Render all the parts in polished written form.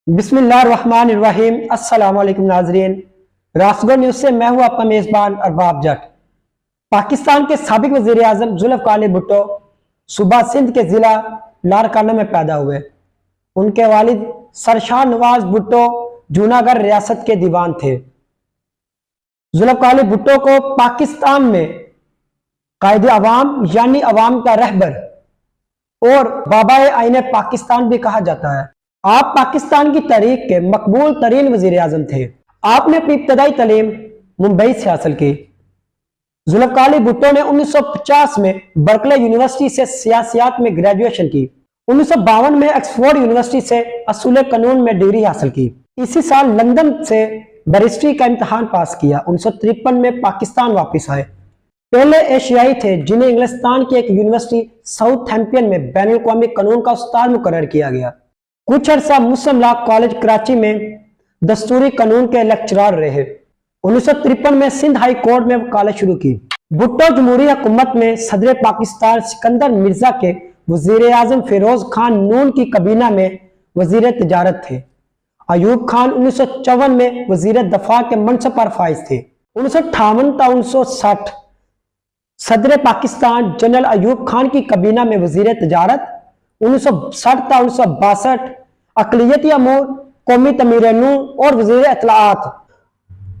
بسم اللہ الرحمن الرحیم۔ السلام علیکم ناظرین، راسگو نیوز سے میں ہوں آپ کا میزبان ارباب جٹ۔ پاکستان کے سابق وزیر اعظم ذوالفقار علی بھٹو صوبہ سندھ کے ضلع لاڑکانہ میں پیدا ہوئے۔ ان کے والد سرشار نواز بھٹو جوناگڑھ ریاست کے دیوان تھے۔ ذوالفقار علی بھٹو کو پاکستان میں قائد عوام یعنی عوام کا رہبر اور بابا آئین پاکستان بھی کہا جاتا ہے۔ آپ پاکستان کی تاریخ کے مقبول ترین وزیر اعظم تھے۔ آپ نے اپنی ابتدائی تعلیم ممبئی سے حاصل کی۔ ذوالفقار علی بھٹو نے 1950 میں برکلے یونیورسٹی سے سیاسیات میں گریجویشن کی۔ 1952 میں آکسفورڈ یونیورسٹی سے اصول قانون میں ڈگری حاصل کی۔ اسی سال لندن سے بیرسٹری کا امتحان پاس کیا۔ 1953 میں پاکستان واپس آئے۔ پہلے ایشیائی تھے جنہیں انگلستان کی ایک یونیورسٹی ساؤتھ ہیمپٹن میں بین الاقوامی قانون کا استاد مقرر کیا گیا۔ کچھ عرصہ مسلم لا کالج کراچی میں دستوری قانون کے لیکچرار رہے۔ 1953 میں سندھ ہائی کورٹ میں وکالت شروع کی۔ بھٹو جمہوری حکومت میں صدر پاکستان سکندر مرزا کے وزیر اعظم فیروز خان نون کی کابینہ میں وزیر تجارت تھے۔ ایوب خان 1954 میں وزیر دفاع کے منصب پر فائز تھے۔ 1958 تا 1960 صدر پاکستان جنرل ایوب خان کی کابینہ میں وزیر تجارت۔ 1960 تا 1962 اقلیتی امور، قومی تعمیر نو اور وزیر اطلاعات۔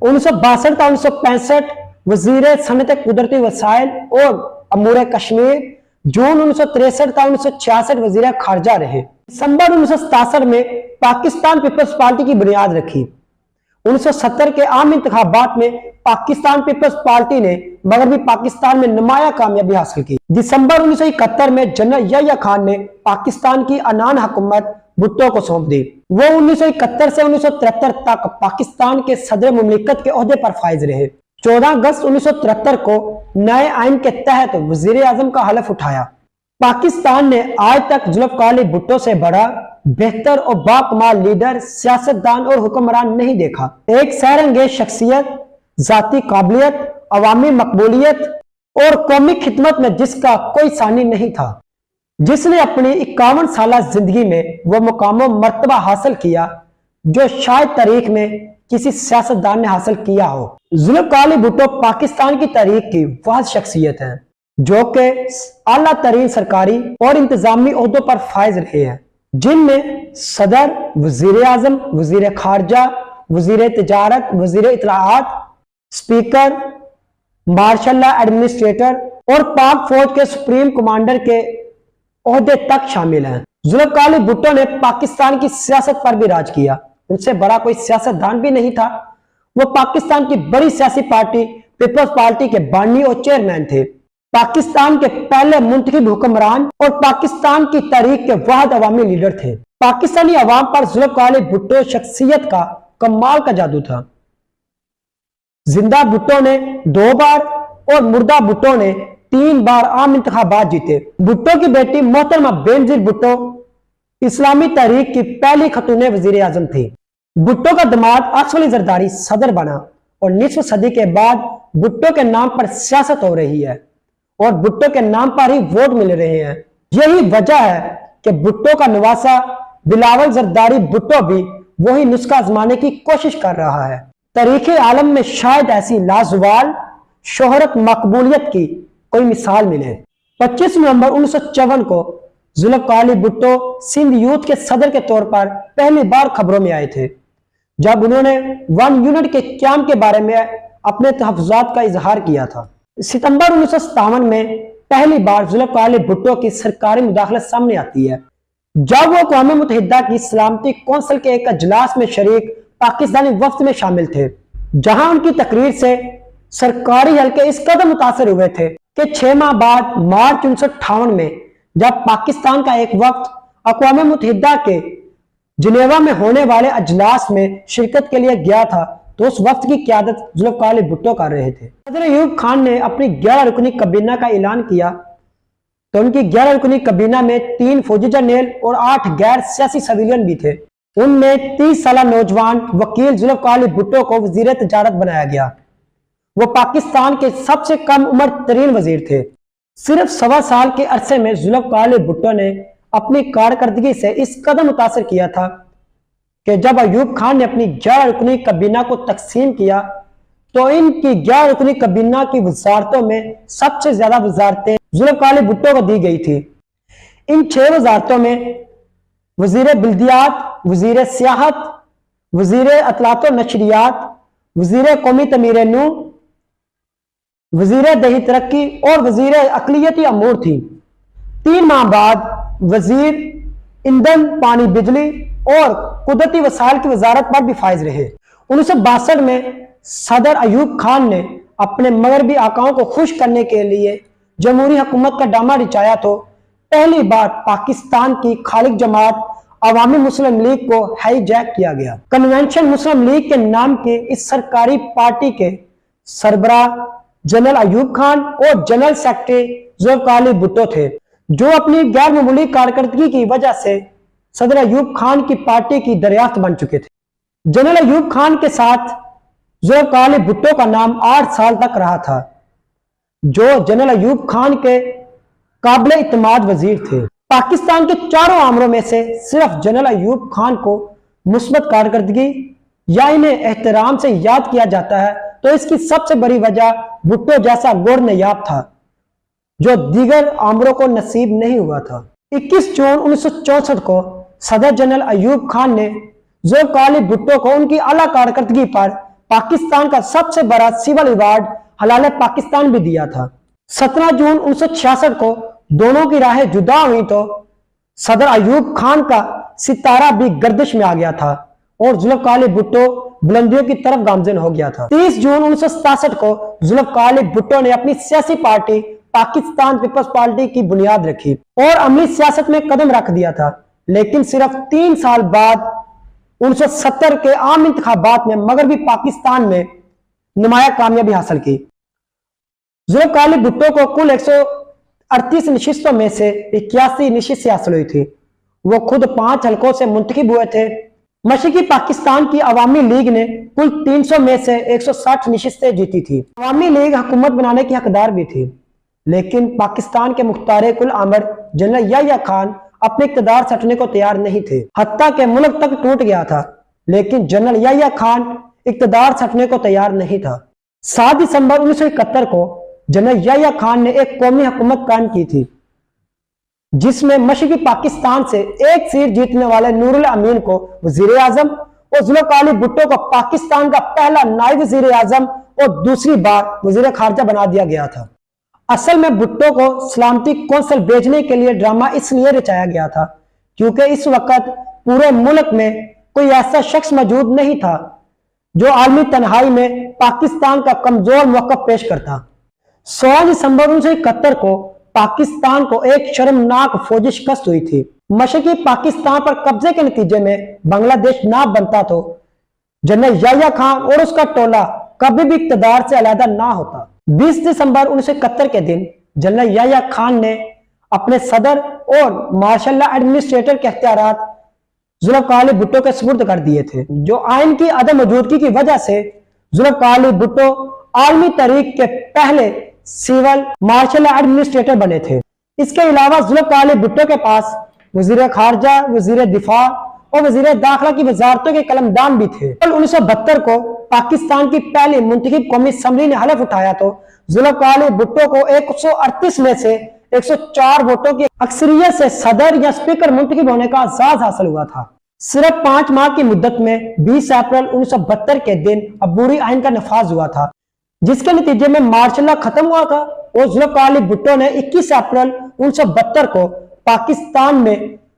1962 تا 1965 وزیر صنعت قدرتی وسائل اور امور کشمیر۔ جون 1963 تا 1966 وزیر خارجہ رہے۔ دسمبر 1967 میں پاکستان پیپلز پارٹی کی بنیاد رکھی۔ 1970 کے عام انتخابات میں پاکستان پیپلز پارٹی نے مغربی پاکستان میں نمایاں کامیابی حاصل کی۔ دسمبر 1971 میں جنرل یحییٰ خان نے پاکستان کی عنان حکومت بھٹو کو سونپ دی۔ وہ 1971 سے 1973 تک پاکستان کے صدر مملکت کے عہدے پر فائز رہے۔ 14 اگست 1973 کو نئے آئین کے تحت وزیر اعظم کا حلف اٹھایا۔ پاکستان نے آج تک ذوالفقار علی بھٹو سے بڑا، بہتر اور باکمال لیڈر، سیاستدان اور حکمران نہیں دیکھا۔ ایک سیر انگیز شخصیت، ذاتی قابلیت، عوامی مقبولیت اور قومی خدمت میں جس کا کوئی ثانی نہیں تھا، جس نے اپنی 51 سالہ زندگی میں وہ مقام و مرتبہ حاصل کیا جو شاید تاریخ میں کسی سیاستدان نے حاصل کیا ہو۔ ذوالفقار علی بھٹو پاکستان کی تاریخ کی واحد شخصیت ہے جو کہ اعلیٰ ترین سرکاری اور انتظامی عہدوں پر فائز رہے ہیں، جن میں صدر، وزیر اعظم، وزیر خارجہ، وزیر تجارت، وزیر اطلاعات، اسپیکر، مارشل لا ایڈمنسٹریٹر اور پاک فوج کے سپریم کمانڈر کے عہدے تک شامل ہیں۔ ذوالفقار علی بھٹو نے پاکستان کی سیاست پر بھی راج کیا۔ ان سے بڑا کوئی سیاستدان بھی نہیں تھا۔ وہ پاکستان کی بڑی سیاسی پارٹی پیپلز پارٹی کے بانی اور چیئرمین تھے، پاکستان کے پہلے منتخب حکمران اور پاکستان کی تاریخ کے واحد عوامی لیڈر تھے۔ پاکستانی عوام پر ذوالفقار علی بھٹو شخصیت کا کمال کا جادو تھا۔ زندہ بھٹو نے 2 بار اور مردہ بھٹو نے 3 بار عام انتخابات جیتے۔ بھٹو کی بیٹی محترمہ بینظیر بھٹو اسلامی تحریک کی پہلی خاتون وزیر اعظم تھی۔ بھٹو کا داماد اسد علی زرداری صدر بنا اور نصف صدی کے بعد بھٹو کے نام پر سیاست ہو رہی ہے اور بھٹو کے نام پر ہی ووٹ مل رہے ہیں۔ یہی وجہ ہے کہ بھٹو کا نواسا بلاول زرداری بھٹو بھی وہی نسخہ آزمانے کی کوشش کر رہا ہے۔ تاریخ عالم میں شاید ایسی لازوال شہرت مقبولیت کی کوئی مثال ملے۔ 25 نومبر 1954 کو ذوالفقار علی بھٹو سندھ یوتھ کے صدر کے طور پر پہلی بار خبروں میں آئے تھے جب انہوں نے 1 یونٹ کے قیام کے بارے میں اپنے تحفظات کا اظہار کیا تھا۔ ستمبر 1957 میں پہلی بار ذوالفقار علی بھٹو کی سرکاری مداخلت سامنے آتی ہے جب وہ اقوام متحدہ کی سلامتی کونسل کے ایک اجلاس میں شریک پاکستانی وفد میں شامل تھے، جہاں ان کی تقریر سے سرکاری حلقے اس قدر متاثر ہوئے تھے کہ 6 ماہ بعد مارچ 1958 میں جب پاکستان کا ایک وفد اقوام متحدہ کے جنیوا میں ہونے والے اجلاس میں شرکت کے لیے گیا تھا تو اس وفد کی قیادت ذوالفقار علی بھٹو کر رہے تھے۔ صدر ایوب خان نے اپنی 11 رکنی کابینہ کا اعلان کیا تو ان کی 11 رکنی کابینہ میں 3 فوجی جرنیل اور 8 غیر سیاسی سویلین بھی تھے۔ ان میں 30 سالہ نوجوان وکیل ذوالفقار علی بھٹو کو وزیر تجارت بنایا گیا۔ وہ پاکستان کے سب سے کم عمر ترین وزیر تھے۔ صرف 1.25 سال کے عرصے میں ذوالفقار علی بھٹو نے اپنی کارکردگی سے اس قدر متاثر کیا تھا کہ جب ایوب خان نے اپنی 11 رکنی کابینہ کو تقسیم کیا تو ان کی 11 رکنی کابینہ کی وزارتوں میں سب سے زیادہ وزارتیں ذوالفقار علی بھٹو کو دی گئی تھی۔ ان 6 وزارتوں میں وزیر بلدیات، وزیر سیاحت، وزیر اطلاعات و نشریات، وزیر قومی تعمیر نو، وزیر دیہی ترقی اور وزیر اقلیتی امور تھی۔ 3 ماہ بعد وزیر ایندھن، پانی، بجلی اور قدرتی وسائل کی وزارت پر بھی فائز رہے۔ 1962 میں صدر ایوب خان نے اپنے مغربی آقاؤں کو خوش کرنے کے لیے جمہوری حکومت کا ڈرامہ رچایا تو پہلی بار پاکستان کی خالق جماعت عوامی مسلم لیگ کو ہائی جیک کیا گیا۔ کنونشن مسلم لیگ کے نام کی اس سرکاری پارٹی کے سربراہ جنرل ایوب خان اور جنرل سیکرٹری ذوالفقار علی بھٹو تھے، جو اپنی غیر معمولی کارکردگی کی وجہ سے صدر ایوب خان کی پارٹی کی دریافت بن چکے تھے۔ جنرل ایوب خان کے ساتھ ذوالفقار علی بھٹو کا نام 8 سال تک رہا تھا، جو جنرل ایوب خان کے قابل اعتماد وزیر تھے۔ پاکستان کے چاروں آمروں میں سے صرف جنرل ایوب خان کو مثبت کارکردگی یا انہیں احترام سے یاد کیا جاتا ہے، تو اس کی سب سے بڑی وجہ بھٹو جیسا گور نیاب تھا جو دیگر آمروں کو نصیب نہیں ہوا تھا۔ 21 جون 1964 کو صدر جنرل ایوب خان نے ذوالفقار علی بھٹو کو ان کی اعلیٰ کارکردگی پر پاکستان کا سب سے بڑا سول ایوارڈ حلال پاکستان بھی دیا تھا۔ 17 جون 1966 کو دونوں کی راہیں جدا ہوئی تو صدر ایوب خان کا ستارہ بھی گردش میں آ گیا تھا اور ذوالفقار علی بھٹو بلندیوں کی طرف گامزن ہو گیا تھا۔ 30 جون 1967 کو ذوالفقار علی بھٹو نے اپنی سیاسی پارٹی پاکستان پیپلز پارٹی کی بنیاد رکھی اور عملی سیاست میں قدم رکھ دیا تھا، لیکن صرف 3 سال بعد 1970 کے عام انتخابات میں مغربی پاکستان میں نمایاں کامیابی حاصل کی۔ ذوالفقار علی بھٹو کو کل 138 نشستوں میں سے 81 نشستیں حاصل ہوئی تھی۔ وہ خود 5 حلقوں سے منتخب ہوئے تھے۔ مشرقی پاکستان کی عوامی لیگ نے کل 300 میں سے 160 نشستیں جیتی تھی۔ عوامی لیگ حکومت بنانے کی حقدار بھی تھی، لیکن پاکستان کے مختار کل آمر جنرل یحییٰ خان اپنے اقتدار سٹنے کو تیار نہیں تھے، حتیٰ کہ ملک تک ٹوٹ گیا تھا، لیکن جنرل یحییٰ خان اقتدار سٹنے کو تیار نہیں تھا۔ 7 دسمبر 1971 کو جنرل یحییٰ خان نے ایک قومی حکومت قائم کی تھی، جس میں مشرقی پاکستان سے 1 سیٹ جیتنے والے نور الامین کو وزیر اعظم اور ذوالفقار علی بھٹو کو پاکستان کا پہلا نائب وزیر اعظم اور دوسری بار وزیر خارجہ بنا دیا گیا تھا۔ اصل میں بھٹو کو سلامتی کونسل بھیجنے کے لیے ڈرامہ اس لیے رچایا گیا تھا کیونکہ اس وقت پورے ملک میں کوئی ایسا شخص موجود نہیں تھا جو عالمی تنہائی میں پاکستان کا کمزور موقف پیش کرتا۔ 16 دسمبر 1971 کو پاکستان کو ایک شرمناک فوجی شکست ہوئی تھی۔ مشرقی پاکستان پر قبضے کے نتیجے میں بنگلہ دیش نہ بنتا تو جنرل یحییٰ خان اور اس کا ٹولہ کبھی بھی اقتدار سے علیحدہ نہ ہوتا۔ 20 دسمبر 1971 کے دن جنرل یحییٰ خان نے اپنے صدر اور مارشل لا ایڈمنسٹریٹر کے اختیارات ذوالفقار علی بھٹو کے سپرد کر دیے تھے، جو آئین کی عدم موجودگی کی وجہ سے ذوالفقار علی بھٹو عالمی تاریخ کے پہلے سول مارشل لا ایڈمنسٹریٹر بنے تھے۔ اس کے علاوہ ذوالفقار علی بھٹو کے پاس وزیر خارجہ، وزیر دفاع اور وزیر داخلہ کی وزارتوں کے قلمدان بھی تھے۔ 1972 کو پاکستان کی پہلی منتخب قومی اسمبلی نے حلف اٹھایا تو ذوالفقار علی بھٹو کو 138 میں سے 104 ووٹوں کی اکثریت سے صدر یا اسپیکر منتخب ہونے کا اعزاز حاصل ہوا تھا۔ صرف 5 ماہ کی مدت میں 20 اپریل 1972 کے دن عبوری آئین کا نفاذ ہوا تھا، جس کے نتیجے میں مارشل لا ختم ہوا تھا اور ذوالفقار علی بھٹو نے 21 اپریل 1972 کو پاکستان میں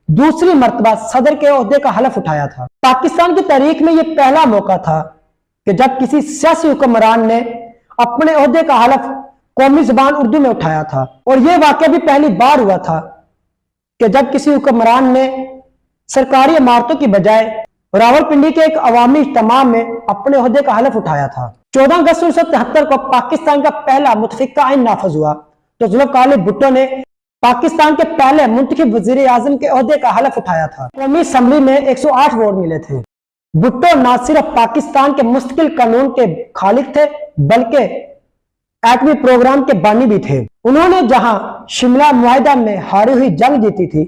دوسری مرتبہ صدر کے عہدے کا حلف اٹھایا تھا۔ پاکستان کی تاریخ میں یہ پہلا موقع تھا کہ جب کسی سیاسی حکمران نے اپنے عہدے کا حلف قومی زبان اردو میں اٹھایا تھا، اور یہ واقعہ بھی پہلی بار ہوا تھا کہ جب کسی حکمران نے سرکاری عمارتوں کی بجائے راولپنڈی کے ایک عوامی اجتماع میں اپنے عہدے کا حلف اٹھایا تھا۔ 14 اگست 1973 کو پاکستان کا پہلا متفقہ آئین نافذ ہوا تو ذوالفقار علی بھٹو نے پاکستان کے پہلے منتخب وزیر اعظم کے عہدے کا حلف اٹھایا تھا۔ قومی اسمبلی میں 108 ووٹ ملے تھے۔ بھٹو نہ صرف پاکستان کے مستقل قانون کے خالق تھے بلکہ ایٹمی پروگرام کے بانی بھی تھے۔ انہوں نے جہاں شملہ معاہدہ میں ہاری ہوئی جنگ جیتی تھی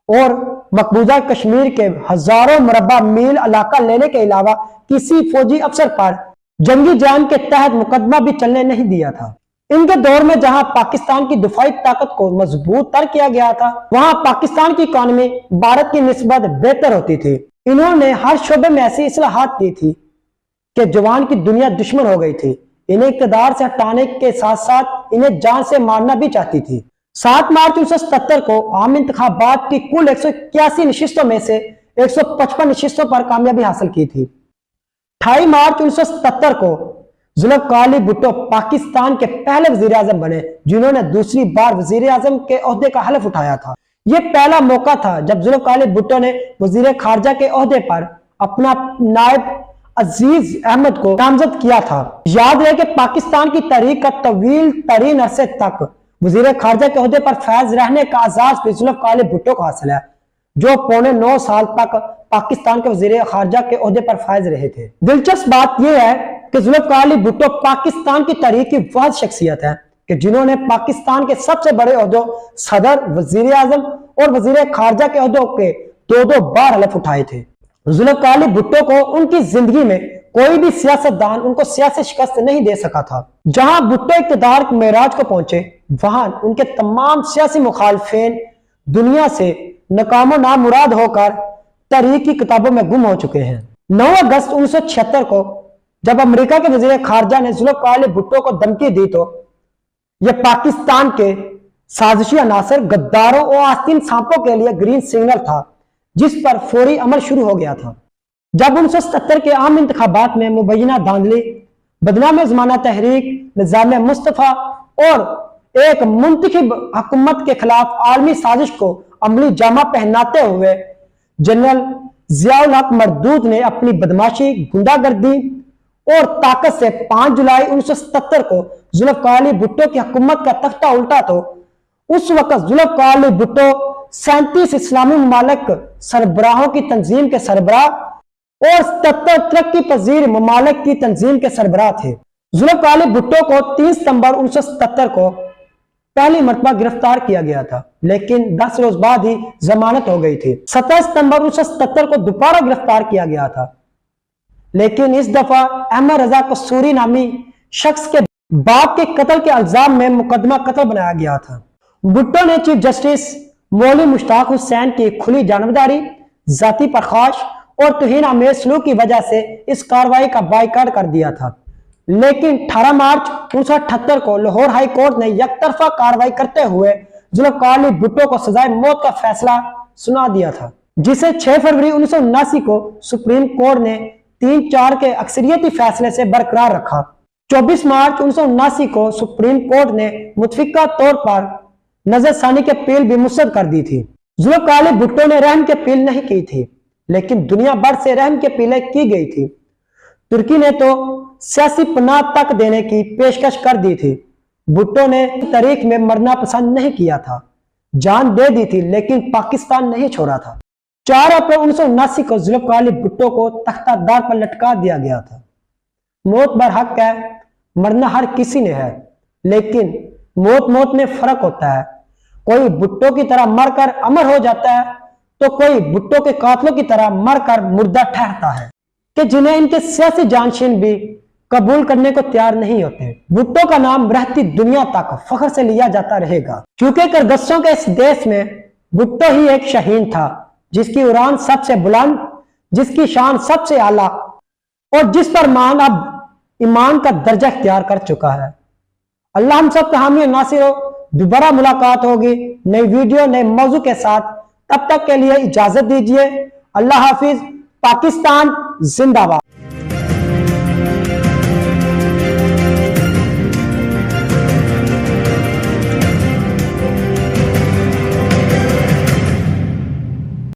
اور مقبوضہ کشمیر کے ہزاروں مربع میل علاقہ لینے کے علاوہ کسی فوجی افسر پر جنگی جرائم کے تحت مقدمہ بھی چلنے نہیں دیا تھا۔ ان کے دور میں جہاں پاکستان کی دفاعی طاقت کو مضبوط تر کیا گیا تھا، وہاں پاکستان کی اکانومی بھارت کی نسبت بہتر ہوتی تھی۔ انہوں نے ہر شعبے میں ایسی اصلاحات کی تھی کہ جوان کی دنیا دشمن ہو گئی تھی۔ انہیں اقتدار سے ہٹانے کے ساتھ ساتھ انہیں جان سے مارنا بھی چاہتی تھی۔ 7 مارچ 1977 کو عام انتخابات کی کل 181 نشستوں میں سے 155 نشستوں پر کامیابی حاصل کی تھی۔ 28 مارچ 1977 کو ذوالفقار علی بھٹو پاکستان کے پہلے وزیر اعظم بنے جنہوں نے دوسری بار وزیر اعظم کے عہدے کا حلف اٹھایا تھا۔ یہ پہلا موقع تھا جب ذوالفقار علی بھٹو نے وزیر خارجہ کے عہدے پر اپنا نائب عزیز احمد کو نامزد کیا تھا۔ یاد رہے کہ پاکستان کی تاریخ کا طویل ترین عرصے تک وزیر خارجہ کے عہدے پر فائز رہنے کا اعزاز بھی ذوالفقار علی بھٹو کو حاصل ہے، جو پونے 9 سال تک پاکستان کے وزیر خارجہ کے عہدے پر فائز رہے تھے۔ دلچسپ بات یہ ہے کہ ذوالفقار علی بھٹو پاکستان کی تاریخ کی واحد شخصیت ہے کہ جنہوں نے پاکستان کے سب سے بڑے عہدوں صدر، وزیر اعظم اور وزیر خارجہ کے عہدوں کے دو بار حلف اٹھائے تھے۔ ذوالفقار علی بھٹو کو ان کی زندگی میں کوئی بھی سیاستدان ان کو سیاسی شکست نہیں دے سکا تھا۔ جہاں بھٹو اقتدار کے معراج کو پہنچے، وہاں ان کے تمام سیاسی مخالفین دنیا سے ناکام و نامراد ہو کر تاریخ کی کتابوں میں گم ہو چکے ہیں۔ 9 اگست 1976 کو جب امریکہ کے وزیر خارجہ نے ذوالفقار علی بھٹو کو دھمکی دی تو یہ پاکستان کے سازشی عناصر، غداروں اور آستین سانپوں کے لیے گرین سگنل تھا جس پر فوری عمل شروع ہو گیا تھا۔ جب 1977 کے عام انتخابات میں مبینہ دھاندلی، بدنام زمانہ تحریک، نظام مصطفیٰ اور ایک منتخب حکومت کے خلاف عالمی سازش کو عملی جامہ پہناتے ہوئے جنرل ضیاء الحق مردود نے اپنی بدماشی، گنڈا گردی اور طاقت سے 5 جولائی 1977 کو ذوالفقار علی بھٹو کی حکومت کا تختہ الٹا تو اس وقت ذوالفقار علی بھٹو 37 اسلامی ممالک سربراہوں کی تنظیم کے سربراہ اور 77 ترقی پذیر ممالک کی تنظیم کے سربراہ تھے۔ ذوالفقار علی بھٹو کو 3 ستمبر 1977 کو پہلی مرتبہ گرفتار کیا گیا تھا، لیکن 10 روز بعد ہی ضمانت ہو گئی تھی۔ 17 ستمبر 1977 کو دوبارہ گرفتار کیا گیا تھا، لیکن اس دفعہ احمد رضا قصوری نامی شخص کے باپ کے قتل کے الزام میں مقدمہ قتل بنایا گیا تھا۔ بھٹو نے چیف جسٹس مولوی مشتاق حسین کی کھلی جانبداری، ذاتی پرخاش اور توہین آمیز سلوک کی وجہ سے اس کارروائی کا بائیکاٹ کر دیا تھا، لیکن 18 مارچ 1978 کو لاہور ہائی کورٹ نے یک طرفہ کارروائی کرتے ہوئے ذوالفقار علی بھٹو کو سزائے موت کا فیصلہ سنا دیا تھا، جسے 6 فروری 1979 کو سپریم کورٹ نے 3-4 کے اکثریتی فیصلے سے برقرار رکھا۔ 24 مارچ 1979 کو سپریم کورٹ نے متفقہ طور پر نظر ثانی کے اپیل بھی مسترد کر دی تھی۔ ذوالفقار علی بھٹو نے رحم کی اپیل نہیں کی تھی، لیکن دنیا بھر سے رحم کی اپیلیں کی گئی تھی۔ ترکی نے تو سیاسی پناہ تک دینے کی پیشکش کر دی تھی۔ بھٹو نے تاریخ میں مرنا پسند نہیں کیا تھا، جان دے دی تھی، لیکن پاکستان نہیں چھوڑا تھا۔ 4 اپریل 1979 کو ذوالفقار علی بھٹو کو تختہ دار پر لٹکا دیا گیا تھا۔ موت برحق ہے، مرنا ہر کسی نے ہے، لیکن موت میں فرق ہوتا ہے۔ کوئی بھٹو کی طرح مر کر امر ہو جاتا ہے تو کوئی بھٹو کے قاتلوں کی طرح مر کر مردہ ٹھہرتا ہے کہ جنہیں ان کے سیاسی جانشین بھی قبول کرنے کو تیار نہیں ہوتے۔ بھٹو کا نام رہتی دنیا تک فخر سے لیا جاتا رہے گا، کیونکہ کرگسوں کے اس دیش میں بھٹو ہی ایک شہین تھا جس کی اڑان سب سے بلند، جس کی شان سب سے اعلیٰ اور جس پر مان اب ایمان کا درجہ اختیار کر چکا ہے۔ اللہ ہم سب کا حامی و ناصر ہو۔ دوبارہ ملاقات ہوگی نئی ویڈیو نئے موضوع کے ساتھ، تب تک کے لیے اجازت دیجیے۔ اللہ حافظ۔ پاکستان زندہ باد۔